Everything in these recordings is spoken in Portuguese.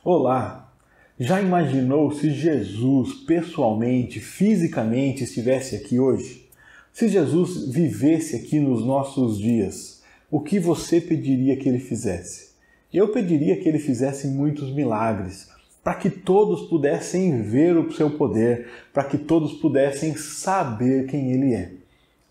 Olá! Já imaginou se Jesus pessoalmente, fisicamente estivesse aqui hoje? Se Jesus vivesse aqui nos nossos dias, o que você pediria que ele fizesse? Eu pediria que ele fizesse muitos milagres, para que todos pudessem ver o seu poder, para que todos pudessem saber quem ele é.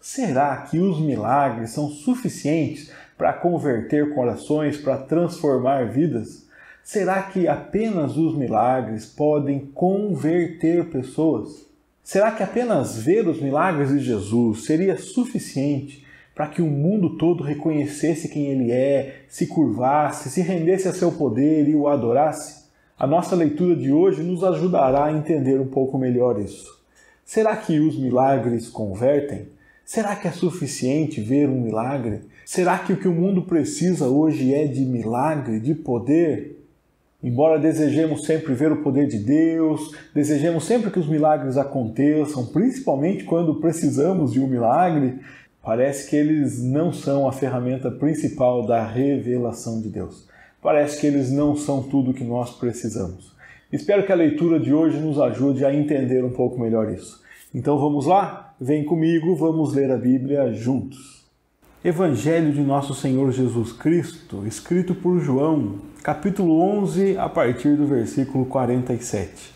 Será que os milagres são suficientes para converter corações, para transformar vidas? Será que apenas os milagres podem converter pessoas? Será que apenas ver os milagres de Jesus seria suficiente para que o mundo todo reconhecesse quem ele é, se curvasse, se rendesse a seu poder e o adorasse? A nossa leitura de hoje nos ajudará a entender um pouco melhor isso. Será que os milagres convertem? Será que é suficiente ver um milagre? Será que o que o mundo precisa hoje é de milagre, de poder? Embora desejemos sempre ver o poder de Deus, desejemos sempre que os milagres aconteçam, principalmente quando precisamos de um milagre, parece que eles não são a ferramenta principal da revelação de Deus. Parece que eles não são tudo o que nós precisamos. Espero que a leitura de hoje nos ajude a entender um pouco melhor isso. Então vamos lá? Vem comigo, vamos ler a Bíblia juntos. Evangelho de Nosso Senhor Jesus Cristo, escrito por João, capítulo 11, a partir do versículo 47.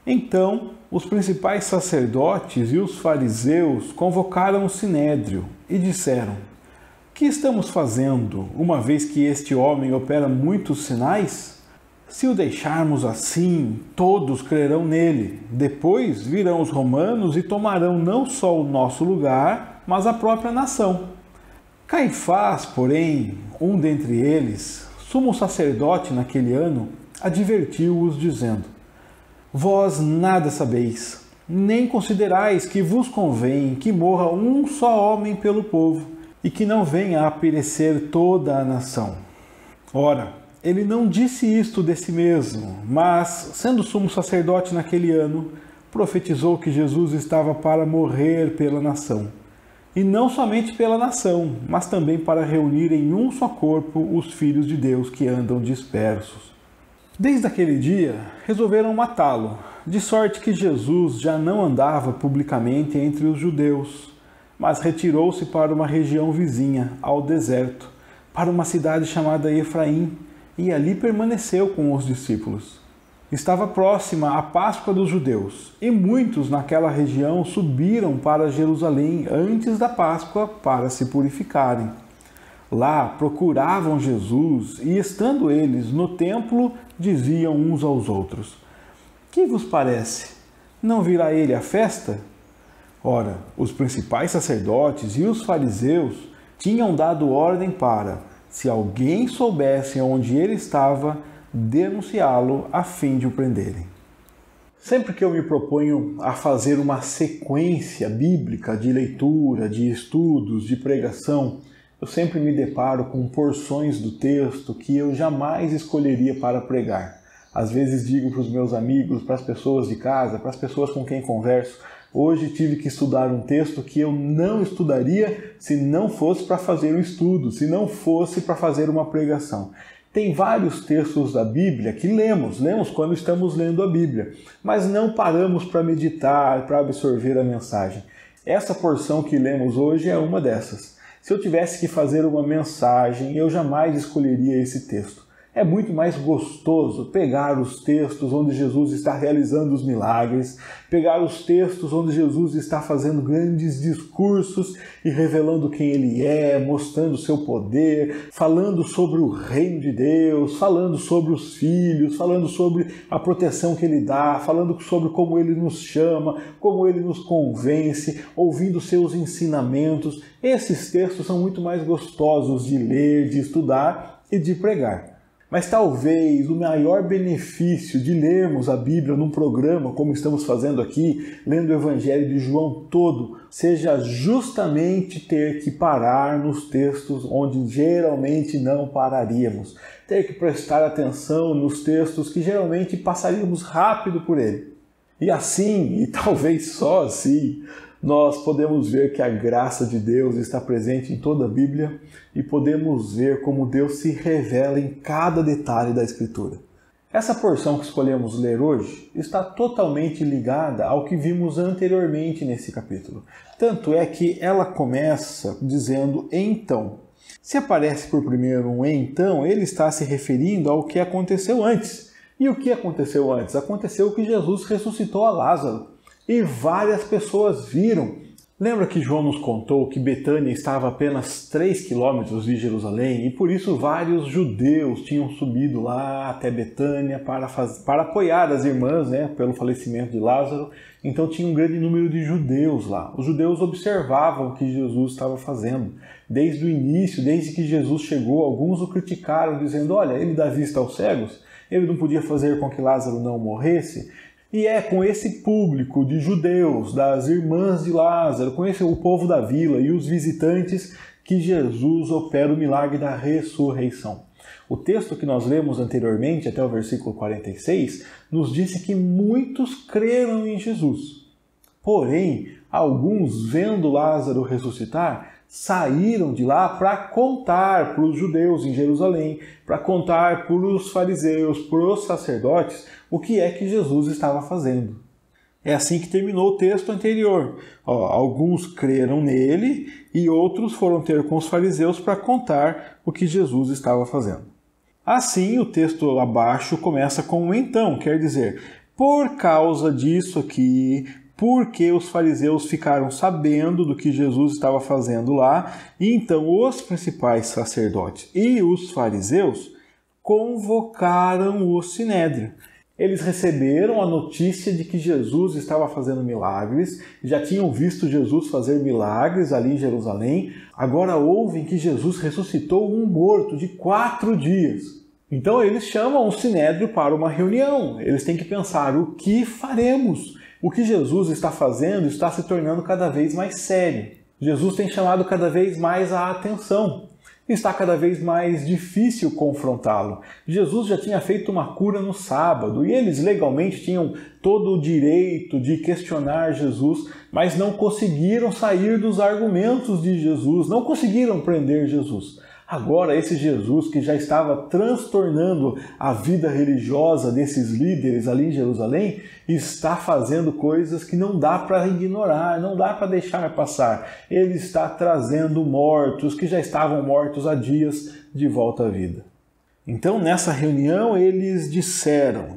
Então, os principais sacerdotes e os fariseus convocaram o sinédrio e disseram: "Que estamos fazendo, uma vez que este homem opera muitos sinais? Se o deixarmos assim, todos crerão nele. Depois virão os romanos e tomarão não só o nosso lugar, mas a própria nação." Caifás, porém, um dentre eles, sumo sacerdote naquele ano, advertiu-os dizendo: "Vós nada sabeis, nem considerais que vos convém que morra um só homem pelo povo, e que não venha a perecer toda a nação." Ora, ele não disse isto de si mesmo, mas, sendo sumo sacerdote naquele ano, profetizou que Jesus estava para morrer pela nação. E não somente pela nação, mas também para reunir em um só corpo os filhos de Deus que andam dispersos. Desde aquele dia, resolveram matá-lo, de sorte que Jesus já não andava publicamente entre os judeus, mas retirou-se para uma região vizinha, ao deserto, para uma cidade chamada Efraim, e ali permaneceu com os discípulos. Estava próxima a Páscoa dos judeus, e muitos naquela região subiram para Jerusalém antes da Páscoa para se purificarem. Lá procuravam Jesus e, estando eles no templo, diziam uns aos outros: "Que vos parece? Não virá ele à festa?" Ora, os principais sacerdotes e os fariseus tinham dado ordem para, se alguém soubesse onde ele estava, denunciá-lo a fim de o prenderem. Sempre que eu me proponho a fazer uma sequência bíblica de leitura, de estudos, de pregação, eu sempre me deparo com porções do texto que eu jamais escolheria para pregar. Às vezes digo para os meus amigos, para as pessoas de casa, para as pessoas com quem converso: "Hoje tive que estudar um texto que eu não estudaria se não fosse para fazer um estudo, se não fosse para fazer uma pregação." Tem vários textos da Bíblia que lemos quando estamos lendo a Bíblia, mas não paramos para meditar, para absorver a mensagem. Essa porção que lemos hoje é uma dessas. Se eu tivesse que fazer uma mensagem, eu jamais escolheria esse texto. É muito mais gostoso pegar os textos onde Jesus está realizando os milagres, pegar os textos onde Jesus está fazendo grandes discursos e revelando quem ele é, mostrando o seu poder, falando sobre o reino de Deus, falando sobre os filhos, falando sobre a proteção que ele dá, falando sobre como ele nos chama, como ele nos convence, ouvindo seus ensinamentos. Esses textos são muito mais gostosos de ler, de estudar e de pregar. Mas talvez o maior benefício de lermos a Bíblia num programa, como estamos fazendo aqui, lendo o Evangelho de João todo, seja justamente ter que parar nos textos onde geralmente não pararíamos. Ter que prestar atenção nos textos que geralmente passaríamos rápido por ele. E assim, e talvez só assim, nós podemos ver que a graça de Deus está presente em toda a Bíblia e podemos ver como Deus se revela em cada detalhe da Escritura. Essa porção que escolhemos ler hoje está totalmente ligada ao que vimos anteriormente nesse capítulo. Tanto é que ela começa dizendo então. Se aparece por primeiro um então, ele está se referindo ao que aconteceu antes. E o que aconteceu antes? Aconteceu que Jesus ressuscitou a Lázaro e várias pessoas viram. Lembra que João nos contou que Betânia estava a apenas 3 quilômetros de Jerusalém e por isso vários judeus tinham subido lá até Betânia para apoiar as irmãs, pelo falecimento de Lázaro. Então tinha um grande número de judeus lá. Os judeus observavam o que Jesus estava fazendo. Desde o início, desde que Jesus chegou, alguns o criticaram, dizendo: olha, ele dá vista aos cegos, ele não podia fazer com que Lázaro não morresse. E é com esse público de judeus, das irmãs de Lázaro, com o povo da vila e os visitantes, que Jesus opera o milagre da ressurreição. O texto que nós lemos anteriormente, até o versículo 46, nos disse que muitos creram em Jesus. Porém, alguns, vendo Lázaro ressuscitar, saíram de lá para contar para os judeus em Jerusalém, para contar para os fariseus, para os sacerdotes, o que é que Jesus estava fazendo. É assim que terminou o texto anterior. Alguns creram nele e outros foram ter com os fariseus para contar o que Jesus estava fazendo. Assim, o texto abaixo começa com um então, quer dizer, por causa disso aqui, porque os fariseus ficaram sabendo do que Jesus estava fazendo lá, e então os principais sacerdotes e os fariseus convocaram o sinédrio. Eles receberam a notícia de que Jesus estava fazendo milagres, já tinham visto Jesus fazer milagres ali em Jerusalém, agora ouvem que Jesus ressuscitou um morto de 4 dias. Então eles chamam o sinédrio para uma reunião, eles têm que pensar: o que faremos? O que Jesus está fazendo está se tornando cada vez mais sério. Jesus tem chamado cada vez mais a atenção. Está cada vez mais difícil confrontá-lo. Jesus já tinha feito uma cura no sábado e eles legalmente tinham todo o direito de questionar Jesus, mas não conseguiram sair dos argumentos de Jesus, não conseguiram prender Jesus. Agora, esse Jesus que já estava transtornando a vida religiosa desses líderes ali em Jerusalém, está fazendo coisas que não dá para ignorar, não dá para deixar passar. Ele está trazendo mortos que já estavam mortos há dias de volta à vida. Então, nessa reunião, eles disseram,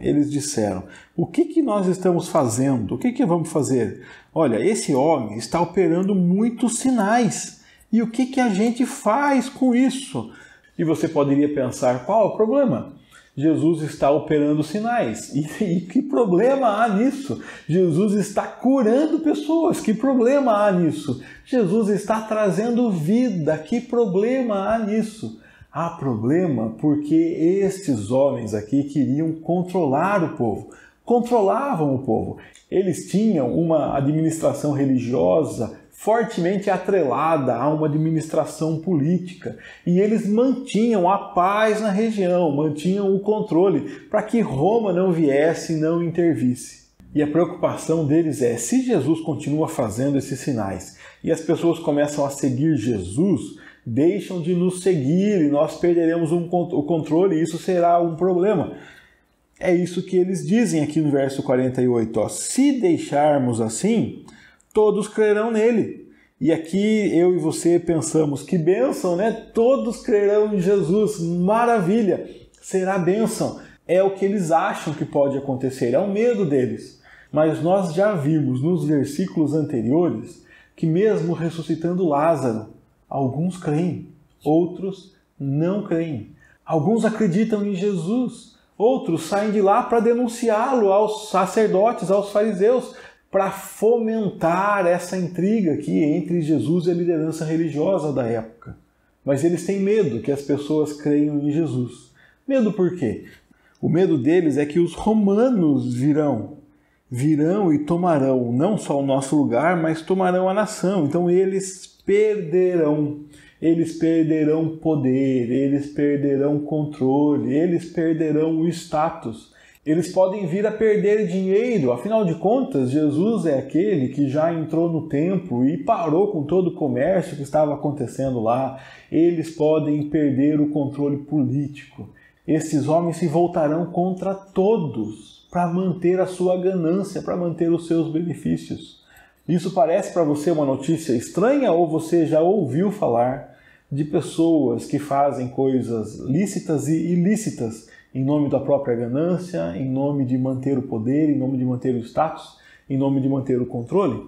o que nós estamos fazendo? O que vamos fazer? Olha, esse homem está operando muitos sinais. E o que a gente faz com isso? E você poderia pensar, qual é o problema? Jesus está operando sinais. E que problema há nisso? Jesus está curando pessoas. Que problema há nisso? Jesus está trazendo vida. Que problema há nisso? Há problema porque estes homens aqui queriam controlar o povo. Controlavam o povo. Eles tinham uma administração religiosa fortemente atrelada a uma administração política. E eles mantinham a paz na região, mantinham o controle para que Roma não viesse e não intervisse. E a preocupação deles é, se Jesus continua fazendo esses sinais e as pessoas começam a seguir Jesus, deixam de nos seguir e nós perderemos o controle e isso será um problema. É isso que eles dizem aqui no verso 48. Se deixarmos assim, todos crerão nele. E aqui eu e você pensamos, que bênção, né? Todos crerão em Jesus, maravilha, será bênção. É o que eles acham que pode acontecer, é o medo deles. Mas nós já vimos nos versículos anteriores que mesmo ressuscitando Lázaro, alguns creem, outros não creem. Alguns acreditam em Jesus, outros saem de lá para denunciá-lo aos sacerdotes, aos fariseus, para fomentar essa intriga aqui entre Jesus e a liderança religiosa da época. Mas eles têm medo que as pessoas creiam em Jesus. Medo por quê? O medo deles é que os romanos virão e tomarão não só o nosso lugar, mas tomarão a nação. Então eles perderão poder, eles perderão controle, eles perderão o status. Eles podem vir a perder dinheiro, afinal de contas, Jesus é aquele que já entrou no templo e parou com todo o comércio que estava acontecendo lá. Eles podem perder o controle político. Esses homens se voltarão contra todos para manter a sua ganância, para manter os seus benefícios. Isso parece para você uma notícia estranha ou você já ouviu falar de pessoas que fazem coisas lícitas e ilícitas em nome da própria ganância, em nome de manter o poder, em nome de manter o status, em nome de manter o controle?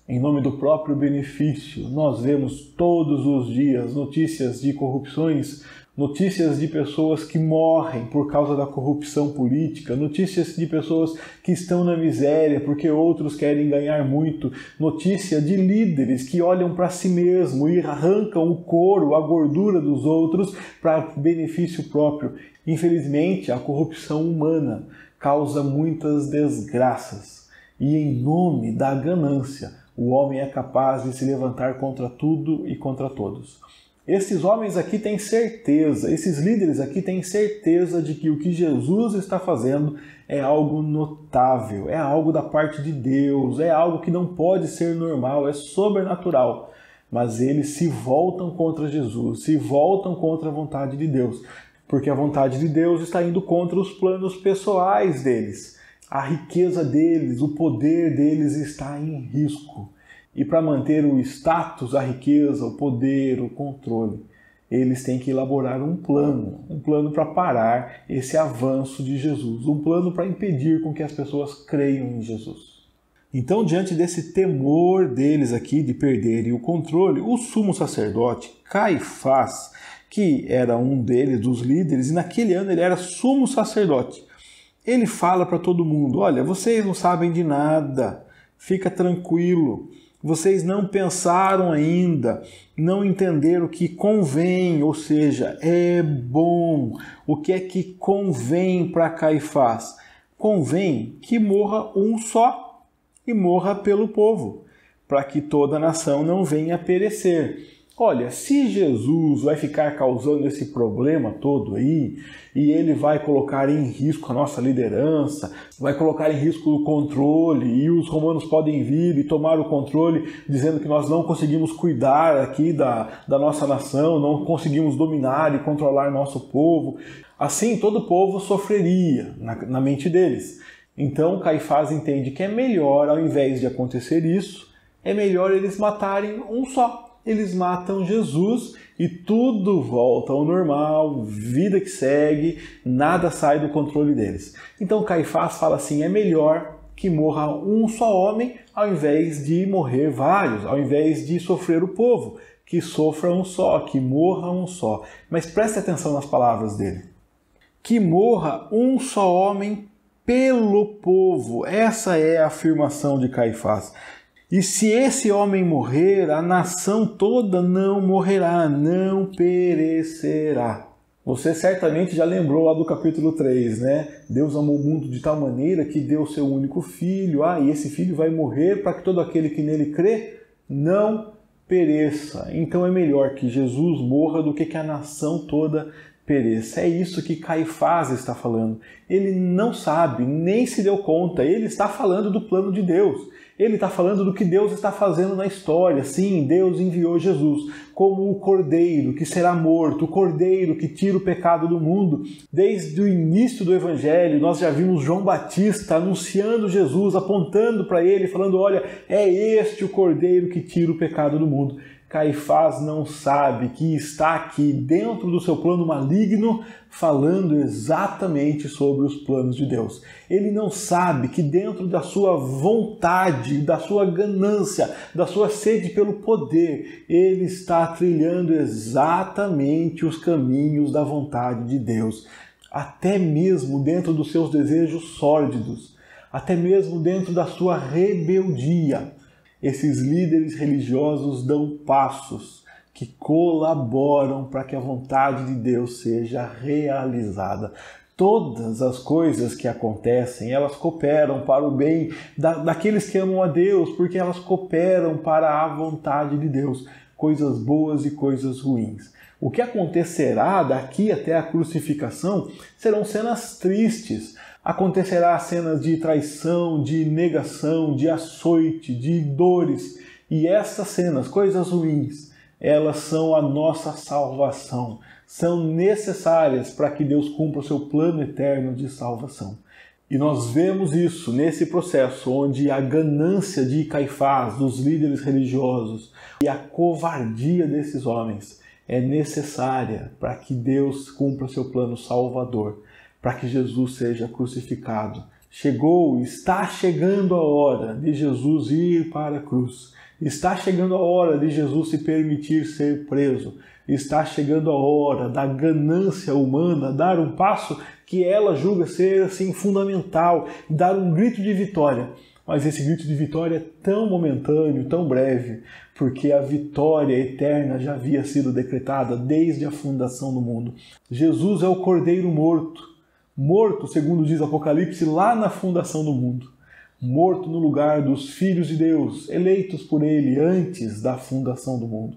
Em nome do próprio benefício. Nós vemos todos os dias notícias de corrupções, notícias de pessoas que morrem por causa da corrupção política, notícias de pessoas que estão na miséria porque outros querem ganhar muito, notícia de líderes que olham para si mesmo e arrancam o couro, a gordura dos outros para benefício próprio. Infelizmente, a corrupção humana causa muitas desgraças e em nome da ganância, o homem é capaz de se levantar contra tudo e contra todos. Esses homens aqui têm certeza, esses líderes aqui têm certeza de que o que Jesus está fazendo é algo notável, é algo da parte de Deus, é algo que não pode ser normal, é sobrenatural. Mas eles se voltam contra Jesus, se voltam contra a vontade de Deus, porque a vontade de Deus está indo contra os planos pessoais deles. A riqueza deles, o poder deles está em risco. E para manter o status, a riqueza, o poder, o controle, eles têm que elaborar um plano para parar esse avanço de Jesus, um plano para impedir com que as pessoas creiam em Jesus. Então, diante desse temor deles aqui de perderem o controle, o sumo sacerdote Caifás, que era um deles, dos líderes, e naquele ano ele era sumo sacerdote, ele fala para todo mundo: olha, vocês não sabem de nada, fica tranquilo. Vocês não pensaram ainda, não entenderam o que convém, ou seja, é bom. O que é que convém para Caifás? Convém que morra um só e morra pelo povo, para que toda a nação não venha a perecer. Olha, se Jesus vai ficar causando esse problema todo aí, e ele vai colocar em risco a nossa liderança, vai colocar em risco o controle, e os romanos podem vir e tomar o controle, dizendo que nós não conseguimos cuidar aqui da nossa nação, não conseguimos dominar e controlar nosso povo, assim todo o povo sofreria na mente deles. Então Caifás entende que é melhor, ao invés de acontecer isso, é melhor eles matarem um só. Eles matam Jesus e tudo volta ao normal, vida que segue, nada sai do controle deles. Então Caifás fala assim: é melhor que morra um só homem ao invés de morrer vários, ao invés de sofrer o povo, que sofra um só, que morra um só. Mas preste atenção nas palavras dele. Que morra um só homem pelo povo. Essa é a afirmação de Caifás. E se esse homem morrer, a nação toda não morrerá, não perecerá. Você certamente já lembrou lá do capítulo 3, né? Deus amou o mundo de tal maneira que deu o seu único filho. E esse filho vai morrer para que todo aquele que nele crê não pereça. Então é melhor que Jesus morra do que a nação toda pereça. É isso que Caifás está falando. Ele não sabe, nem se deu conta. Ele está falando do plano de Deus. Ele está falando do que Deus está fazendo na história. Sim, Deus enviou Jesus como o Cordeiro que será morto, o Cordeiro que tira o pecado do mundo. Desde o início do Evangelho, nós já vimos João Batista anunciando Jesus, apontando para ele, falando: olha, é este o Cordeiro que tira o pecado do mundo. Caifás não sabe que está aqui dentro do seu plano maligno falando exatamente sobre os planos de Deus. Ele não sabe que dentro da sua vontade, da sua ganância, da sua sede pelo poder, ele está trilhando exatamente os caminhos da vontade de Deus. Até mesmo dentro dos seus desejos sórdidos, até mesmo dentro da sua rebeldia. Esses líderes religiosos dão passos que colaboram para que a vontade de Deus seja realizada. Todas as coisas que acontecem, elas cooperam para o bem daqueles que amam a Deus, porque elas cooperam para a vontade de Deus, coisas boas e coisas ruins. O que acontecerá daqui até a crucificação serão cenas tristes. Acontecerá cenas de traição, de negação, de açoite, de dores. E essas cenas, coisas ruins, elas são a nossa salvação, são necessárias para que Deus cumpra o seu plano eterno de salvação. E nós vemos isso nesse processo onde a ganância de Caifás, dos líderes religiosos, e a covardia desses homens é necessária para que Deus cumpra o seu plano salvador, para que Jesus seja crucificado. Está chegando a hora de Jesus ir para a cruz. Está chegando a hora de Jesus se permitir ser preso. Está chegando a hora da ganância humana dar um passo que ela julga ser assim fundamental, dar um grito de vitória. Mas esse grito de vitória é tão momentâneo, tão breve, porque a vitória eterna já havia sido decretada desde a fundação do mundo. Jesus é o Cordeiro morto, segundo diz Apocalipse, lá na fundação do mundo. Morto no lugar dos filhos de Deus, eleitos por Ele antes da fundação do mundo.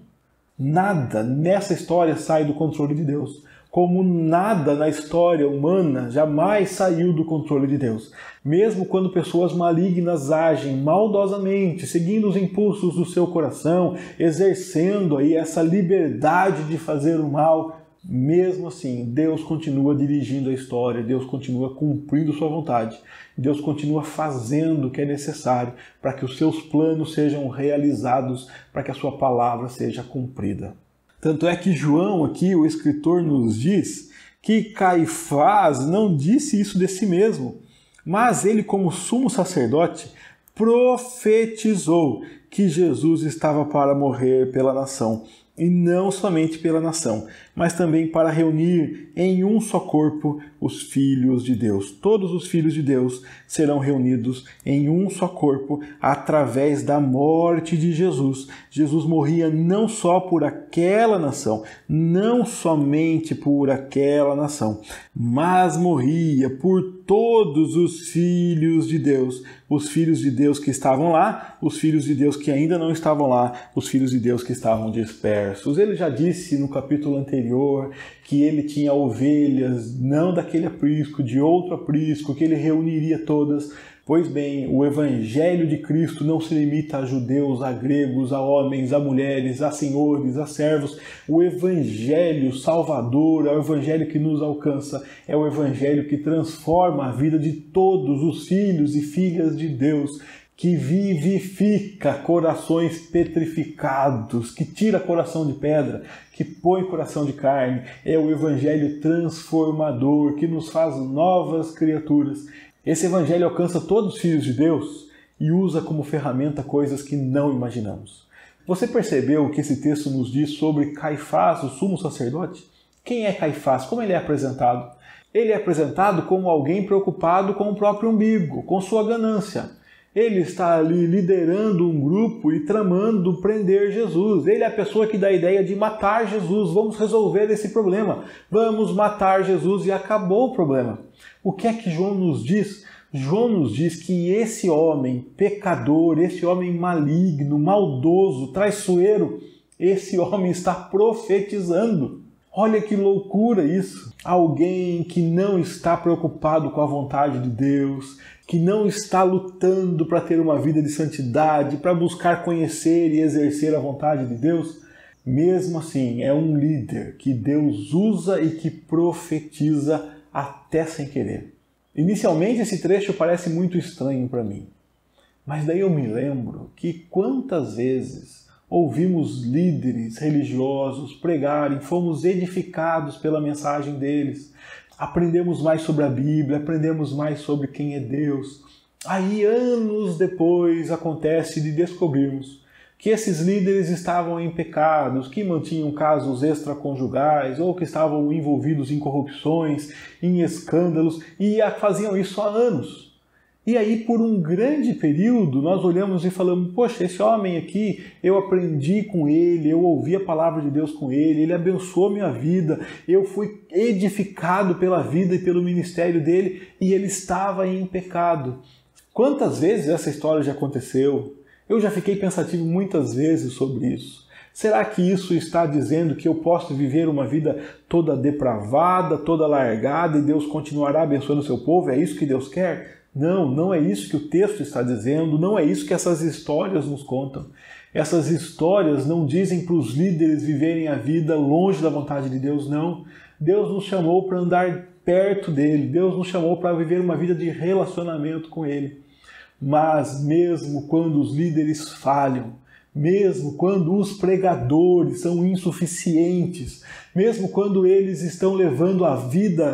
Nada nessa história sai do controle de Deus, como nada na história humana jamais saiu do controle de Deus. Mesmo quando pessoas malignas agem maldosamente, seguindo os impulsos do seu coração, exercendo aí essa liberdade de fazer o mal, mesmo assim, Deus continua dirigindo a história, Deus continua cumprindo sua vontade, Deus continua fazendo o que é necessário para que os seus planos sejam realizados, para que a sua palavra seja cumprida. Tanto é que João aqui, o escritor, nos diz que Caifás não disse isso de si mesmo, mas ele, como sumo sacerdote, profetizou que Jesus estava para morrer pela nação. E não somente pela nação, mas também para reunir em um só corpo os filhos de Deus. Todos os filhos de Deus serão reunidos em um só corpo através da morte de Jesus. Jesus morria não só por aquela nação, não somente por aquela nação, mas morria por todos os filhos de Deus. Os filhos de Deus que estavam lá, os filhos de Deus que ainda não estavam lá, os filhos de Deus que estavam dispersos. Ele já disse no capítulo anterior que ele tinha ovelhas, não daquele aprisco, de outro aprisco, que ele reuniria todas. Pois bem, o Evangelho de Cristo não se limita a judeus, a gregos, a homens, a mulheres, a senhores, a servos. O Evangelho salvador, é o Evangelho que nos alcança, é o Evangelho que transforma a vida de todos os filhos e filhas de Deus, que vivifica corações petrificados, que tira coração de pedra, que põe coração de carne. É o Evangelho transformador, que nos faz novas criaturas. Esse Evangelho alcança todos os filhos de Deus e usa como ferramenta coisas que não imaginamos. Você percebeu o que esse texto nos diz sobre Caifás, o sumo sacerdote? Quem é Caifás? Como ele é apresentado? Ele é apresentado como alguém preocupado com o próprio umbigo, com sua ganância. Ele está ali liderando um grupo e tramando prender Jesus. Ele é a pessoa que dá a ideia de matar Jesus. Vamos resolver esse problema. Vamos matar Jesus e acabou o problema. O que é que João nos diz? João nos diz que esse homem pecador, esse homem maligno, maldoso, traiçoeiro, esse homem está profetizando. Olha que loucura isso! Alguém que não está preocupado com a vontade de Deus, que não está lutando para ter uma vida de santidade, para buscar conhecer e exercer a vontade de Deus, mesmo assim é um líder que Deus usa e que profetiza até sem querer. Inicialmente esse trecho parece muito estranho para mim, mas daí eu me lembro que quantas vezes ouvimos líderes religiosos pregarem, fomos edificados pela mensagem deles, aprendemos mais sobre a Bíblia, aprendemos mais sobre quem é Deus. Aí, anos depois, acontece de descobrirmos que esses líderes estavam em pecados, que mantinham casos extraconjugais ou que estavam envolvidos em corrupções, em escândalos e faziam isso há anos. E aí, por um grande período, nós olhamos e falamos, poxa, esse homem aqui, eu aprendi com ele, eu ouvi a palavra de Deus com ele, ele abençoou minha vida, eu fui edificado pela vida e pelo ministério dele, e ele estava em pecado. Quantas vezes essa história já aconteceu? Eu já fiquei pensativo muitas vezes sobre isso. Será que isso está dizendo que eu posso viver uma vida toda depravada, toda largada, e Deus continuará abençoando o seu povo? É isso que Deus quer? Não, não é isso que o texto está dizendo, não é isso que essas histórias nos contam. Essas histórias não dizem para os líderes viverem a vida longe da vontade de Deus, não. Deus nos chamou para andar perto dele, Deus nos chamou para viver uma vida de relacionamento com ele. Mas mesmo quando os líderes falham, mesmo quando os pregadores são insuficientes, mesmo quando eles estão levando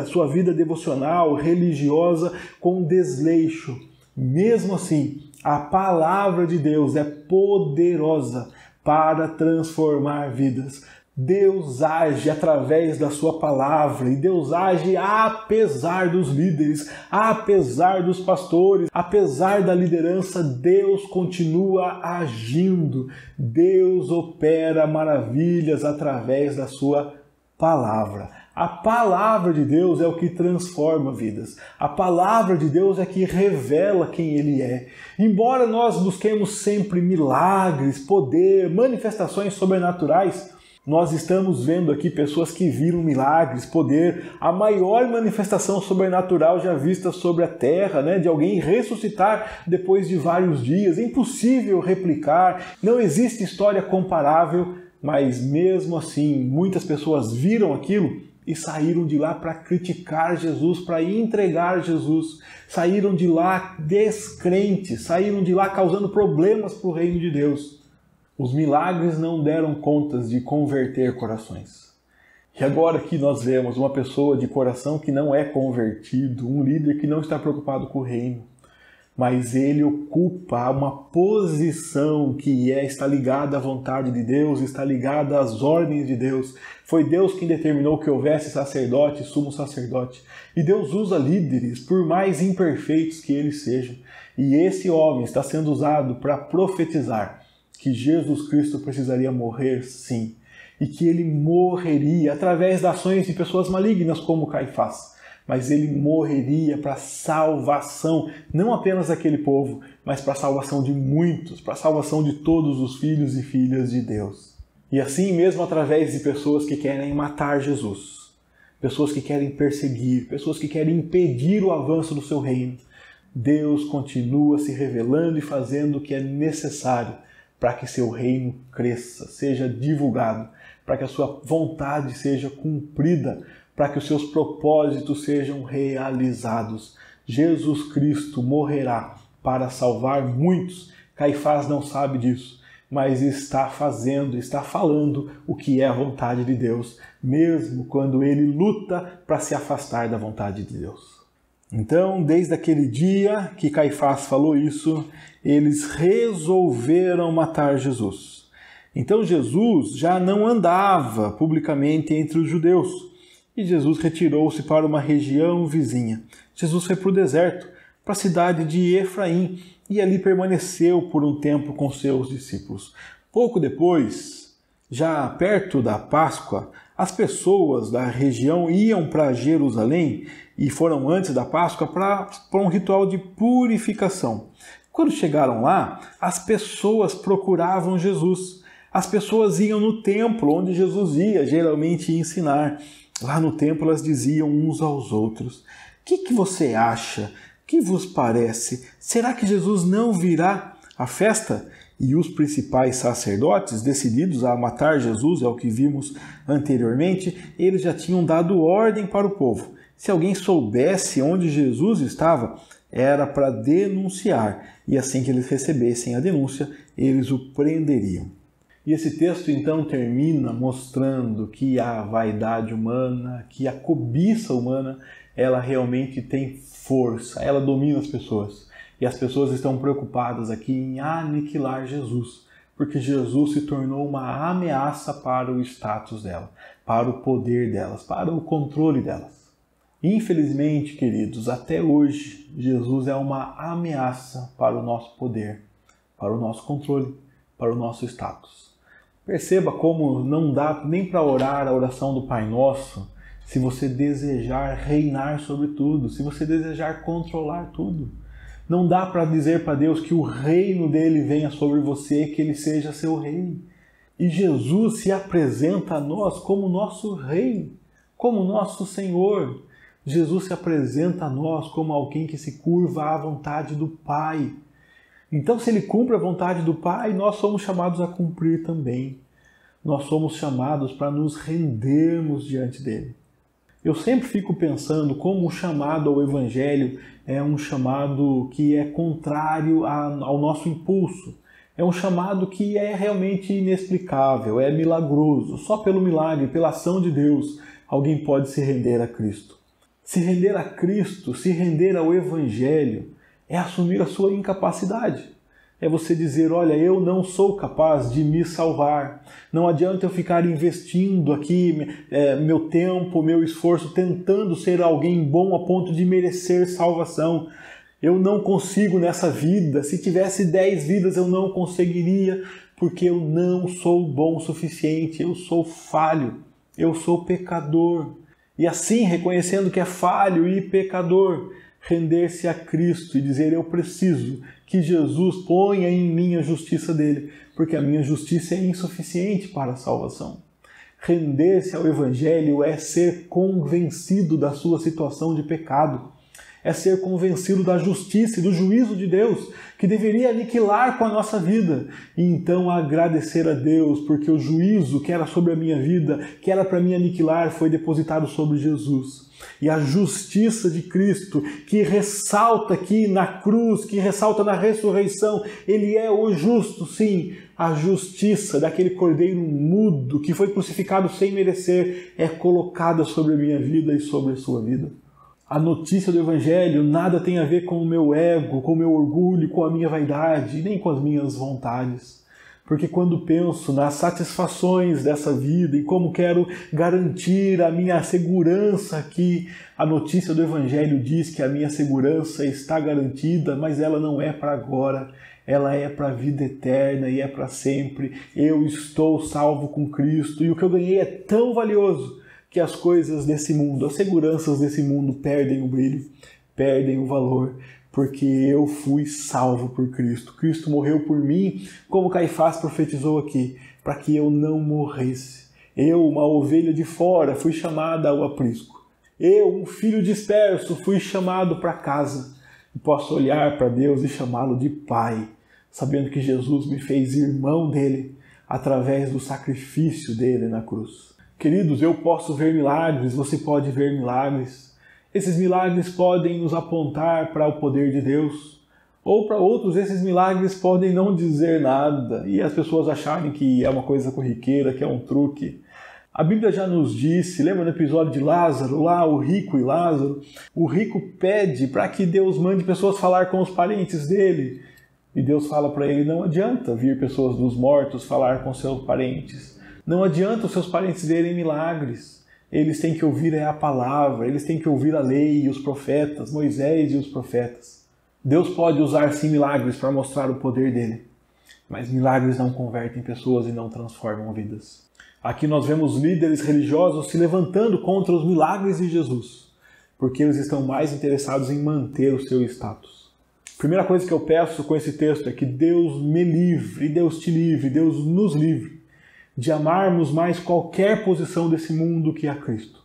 sua vida devocional, religiosa, com desleixo, mesmo assim, a palavra de Deus é poderosa para transformar vidas. Deus age através da sua palavra e Deus age apesar dos líderes, apesar dos pastores, apesar da liderança, Deus continua agindo. Deus opera maravilhas através da sua palavra. A palavra de Deus é o que transforma vidas. A palavra de Deus é que revela quem Ele é. Embora nós busquemos sempre milagres, poder, manifestações sobrenaturais, nós estamos vendo aqui pessoas que viram milagres, poder, a maior manifestação sobrenatural já vista sobre a terra, né? De alguém ressuscitar depois de vários dias. É impossível replicar, não existe história comparável, mas mesmo assim, muitas pessoas viram aquilo e saíram de lá para criticar Jesus, para entregar Jesus. Saíram de lá descrentes, saíram de lá causando problemas para o reino de Deus. Os milagres não deram contas de converter corações. E agora que nós vemos uma pessoa de coração que não é convertido, um líder que não está preocupado com o reino, mas ele ocupa uma posição que está ligada à vontade de Deus, está ligada às ordens de Deus. Foi Deus quem determinou que houvesse sacerdote, sumo sacerdote. E Deus usa líderes, por mais imperfeitos que eles sejam. E esse homem está sendo usado para profetizar que Jesus Cristo precisaria morrer, sim, e que ele morreria através das ações de pessoas malignas como Caifás, mas ele morreria para a salvação, não apenas daquele povo, mas para a salvação de muitos, para a salvação de todos os filhos e filhas de Deus. E assim mesmo através de pessoas que querem matar Jesus, pessoas que querem perseguir, pessoas que querem impedir o avanço do seu reino, Deus continua se revelando e fazendo o que é necessário para que seu reino cresça, seja divulgado, para que a sua vontade seja cumprida, para que os seus propósitos sejam realizados. Jesus Cristo morrerá para salvar muitos. Caifás não sabe disso, mas está falando o que é a vontade de Deus, mesmo quando ele luta para se afastar da vontade de Deus. Então, desde aquele dia que Caifás falou isso, eles resolveram matar Jesus. Então Jesus já não andava publicamente entre os judeus e Jesus retirou-se para uma região vizinha. Jesus foi para o deserto, para a cidade de Efraim, e ali permaneceu por um tempo com seus discípulos. Pouco depois, já perto da Páscoa, as pessoas da região iam para Jerusalém e foram antes da Páscoa para um ritual de purificação. Quando chegaram lá, as pessoas procuravam Jesus. As pessoas iam no templo onde Jesus ia geralmente ensinar. Lá no templo elas diziam uns aos outros: "O que você acha? O que vos parece? Será que Jesus não virá à festa?" E os principais sacerdotes, decididos a matar Jesus, é o que vimos anteriormente, eles já tinham dado ordem para o povo. Se alguém soubesse onde Jesus estava, era para denunciar. E assim que eles recebessem a denúncia, eles o prenderiam. E esse texto então termina mostrando que a vaidade humana, que a cobiça humana, ela realmente tem força, ela domina as pessoas. E as pessoas estão preocupadas aqui em aniquilar Jesus, porque Jesus se tornou uma ameaça para o status dela, para o poder delas, para o controle delas. Infelizmente, queridos, até hoje, Jesus é uma ameaça para o nosso poder, para o nosso controle, para o nosso status. Perceba como não dá nem para orar a oração do Pai Nosso se você desejar reinar sobre tudo, se você desejar controlar tudo. Não dá para dizer para Deus que o reino dele venha sobre você, que ele seja seu rei. E Jesus se apresenta a nós como nosso rei, como nosso Senhor. Jesus se apresenta a nós como alguém que se curva à vontade do Pai. Então, se Ele cumpre a vontade do Pai, nós somos chamados a cumprir também. Nós somos chamados para nos rendermos diante dele. Eu sempre fico pensando como o chamado ao Evangelho é um chamado que é contrário ao nosso impulso. É um chamado que é realmente inexplicável, é milagroso. Só pelo milagre, pela ação de Deus, alguém pode se render a Cristo. Se render a Cristo, se render ao Evangelho, é assumir a sua incapacidade. É você dizer, olha, eu não sou capaz de me salvar. Não adianta eu ficar investindo aqui meu tempo, meu esforço, tentando ser alguém bom a ponto de merecer salvação. Eu não consigo nessa vida. Se tivesse 10 vidas, eu não conseguiria, porque eu não sou bom o suficiente. Eu sou falho, eu sou pecador. E assim, reconhecendo que é falho e pecador, render-se a Cristo e dizer, eu preciso que Jesus ponha em mim a justiça dele, porque a minha justiça é insuficiente para a salvação. Render-se ao Evangelho é ser convencido da sua situação de pecado, é ser convencido da justiça e do juízo de Deus, que deveria aniquilar com a nossa vida, e então agradecer a Deus, porque o juízo que era sobre a minha vida, que era para me aniquilar, foi depositado sobre Jesus. E a justiça de Cristo, que ressalta aqui na cruz, que ressalta na ressurreição, Ele é o justo, sim. A justiça daquele cordeiro mudo que foi crucificado sem merecer é colocada sobre a minha vida e sobre a sua vida. A notícia do Evangelho nada tem a ver com o meu ego, com o meu orgulho, com a minha vaidade, nem com as minhas vontades. Porque quando penso nas satisfações dessa vida e como quero garantir a minha segurança aqui, a notícia do Evangelho diz que a minha segurança está garantida, mas ela não é para agora, ela é para a vida eterna e é para sempre. Eu estou salvo com Cristo e o que eu ganhei é tão valioso que as coisas desse mundo, as seguranças desse mundo perdem o brilho, perdem o valor. Porque eu fui salvo por Cristo. Cristo morreu por mim, como Caifás profetizou aqui, para que eu não morresse. Eu, uma ovelha de fora, fui chamada ao aprisco. Eu, um filho disperso, fui chamado para casa. E posso olhar para Deus e chamá-lo de Pai, sabendo que Jesus me fez irmão dele, através do sacrifício dele na cruz. Queridos, eu posso ver milagres, você pode ver milagres. Esses milagres podem nos apontar para o poder de Deus, ou para outros esses milagres podem não dizer nada e as pessoas acharem que é uma coisa corriqueira, que é um truque. A Bíblia já nos disse, lembra no episódio de Lázaro, lá o rico e Lázaro? O rico pede para que Deus mande pessoas falar com os parentes dele. E Deus fala para ele, não adianta vir pessoas dos mortos falar com seus parentes. Não adianta os seus parentes verem milagres. Eles têm que ouvir a palavra, eles têm que ouvir a lei e os profetas, Moisés e os profetas. Deus pode usar sim milagres para mostrar o poder dele, mas milagres não convertem pessoas e não transformam vidas. Aqui nós vemos líderes religiosos se levantando contra os milagres de Jesus, porque eles estão mais interessados em manter o seu status. A primeira coisa que eu peço com esse texto é que Deus me livre, Deus te livre, Deus nos livre de amarmos mais qualquer posição desse mundo que a Cristo.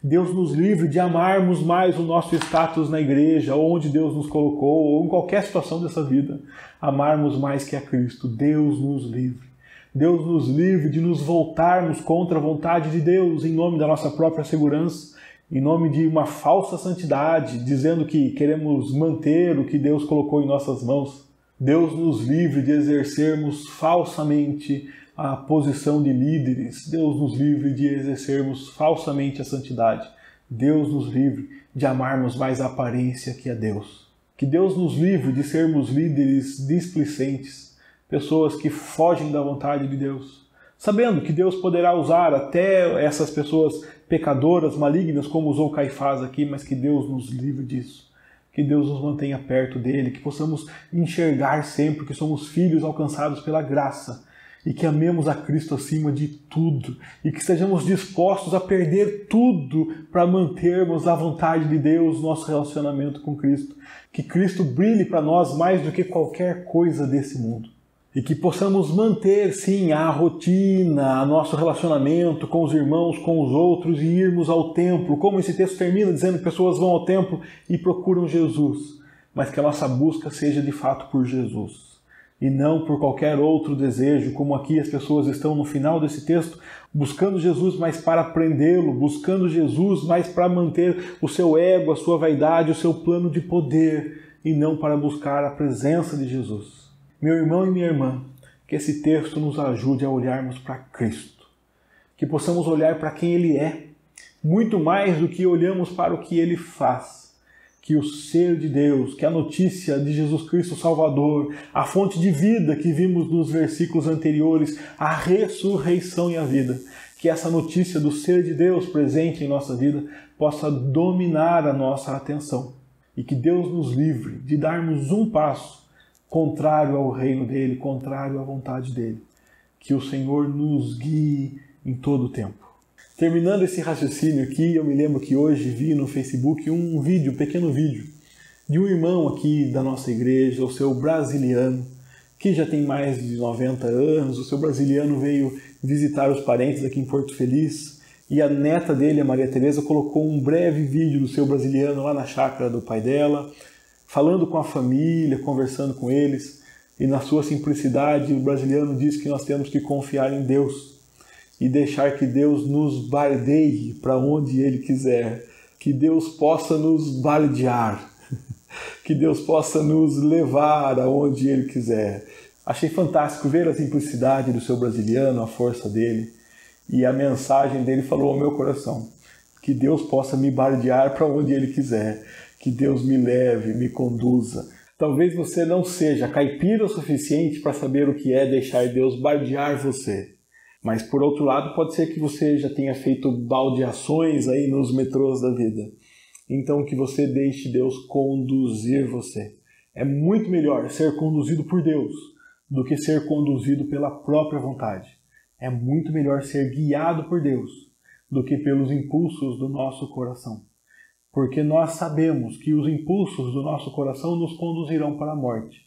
Deus nos livre de amarmos mais o nosso status na igreja, onde Deus nos colocou, ou em qualquer situação dessa vida, amarmos mais que a Cristo. Deus nos livre. Deus nos livre de nos voltarmos contra a vontade de Deus em nome da nossa própria segurança, em nome de uma falsa santidade, dizendo que queremos manter o que Deus colocou em nossas mãos. Deus nos livre de exercermos falsamente a posição de líderes. Deus nos livre de exercermos falsamente a santidade. Deus nos livre de amarmos mais a aparência que a Deus. Que Deus nos livre de sermos líderes displicentes, pessoas que fogem da vontade de Deus, sabendo que Deus poderá usar até essas pessoas pecadoras, malignas, como usou Caifás aqui, mas que Deus nos livre disso. Que Deus nos mantenha perto dele, que possamos enxergar sempre que somos filhos alcançados pela graça, e que amemos a Cristo acima de tudo, e que estejamos dispostos a perder tudo para mantermos a vontade de Deus, nosso relacionamento com Cristo. Que Cristo brilhe para nós mais do que qualquer coisa desse mundo. E que possamos manter, sim, a rotina, nosso relacionamento com os irmãos, com os outros, e irmos ao templo, como esse texto termina, dizendo que pessoas vão ao templo e procuram Jesus. mas que a nossa busca seja de fato por Jesus e não por qualquer outro desejo, como aqui as pessoas estão no final desse texto, buscando Jesus, mas para prendê-lo, buscando Jesus, mas para manter o seu ego, a sua vaidade, o seu plano de poder, e não para buscar a presença de Jesus. Meu irmão e minha irmã, que esse texto nos ajude a olharmos para Cristo, que possamos olhar para quem Ele é, muito mais do que olhamos para o que Ele faz. Que o ser de Deus, que a notícia de Jesus Cristo Salvador, a fonte de vida que vimos nos versículos anteriores, a ressurreição e a vida, que essa notícia do ser de Deus presente em nossa vida possa dominar a nossa atenção e que Deus nos livre de darmos um passo contrário ao reino dele, contrário à vontade dele. Que o Senhor nos guie em todo o tempo. Terminando esse raciocínio aqui, eu me lembro que hoje vi no Facebook um pequeno vídeo, de um irmão aqui da nossa igreja, o seu brasiliano, que já tem mais de 90 anos. O seu brasiliano veio visitar os parentes aqui em Porto Feliz e a neta dele, a Maria Tereza, colocou um breve vídeo do seu brasiliano lá na chácara do pai dela, falando com a família, conversando com eles, e na sua simplicidade o brasiliano diz que nós temos que confiar em Deus e deixar que Deus nos bardeie para onde Ele quiser, que Deus possa nos bardear, que Deus possa nos levar aonde Ele quiser. Achei fantástico ver a simplicidade do seu brasiliano, a força dele, e a mensagem dele falou ao meu coração, que Deus possa me bardear para onde Ele quiser, que Deus me leve, me conduza. Talvez você não seja caipira o suficiente para saber o que é deixar Deus bardear você. Mas, por outro lado, pode ser que você já tenha feito baldeações aí nos metrôs da vida. Então, que você deixe Deus conduzir você. É muito melhor ser conduzido por Deus do que ser conduzido pela própria vontade. É muito melhor ser guiado por Deus do que pelos impulsos do nosso coração. Porque nós sabemos que os impulsos do nosso coração nos conduzirão para a morte,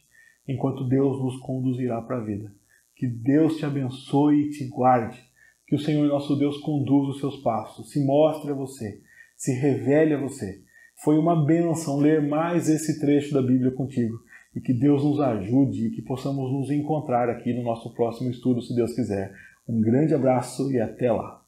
enquanto Deus nos conduzirá para a vida. Que Deus te abençoe e te guarde. Que o Senhor nosso Deus conduza os seus passos, se mostre a você, se revele a você. Foi uma bênção ler mais esse trecho da Bíblia contigo. E que Deus nos ajude e que possamos nos encontrar aqui no nosso próximo estudo, se Deus quiser. Um grande abraço e até lá.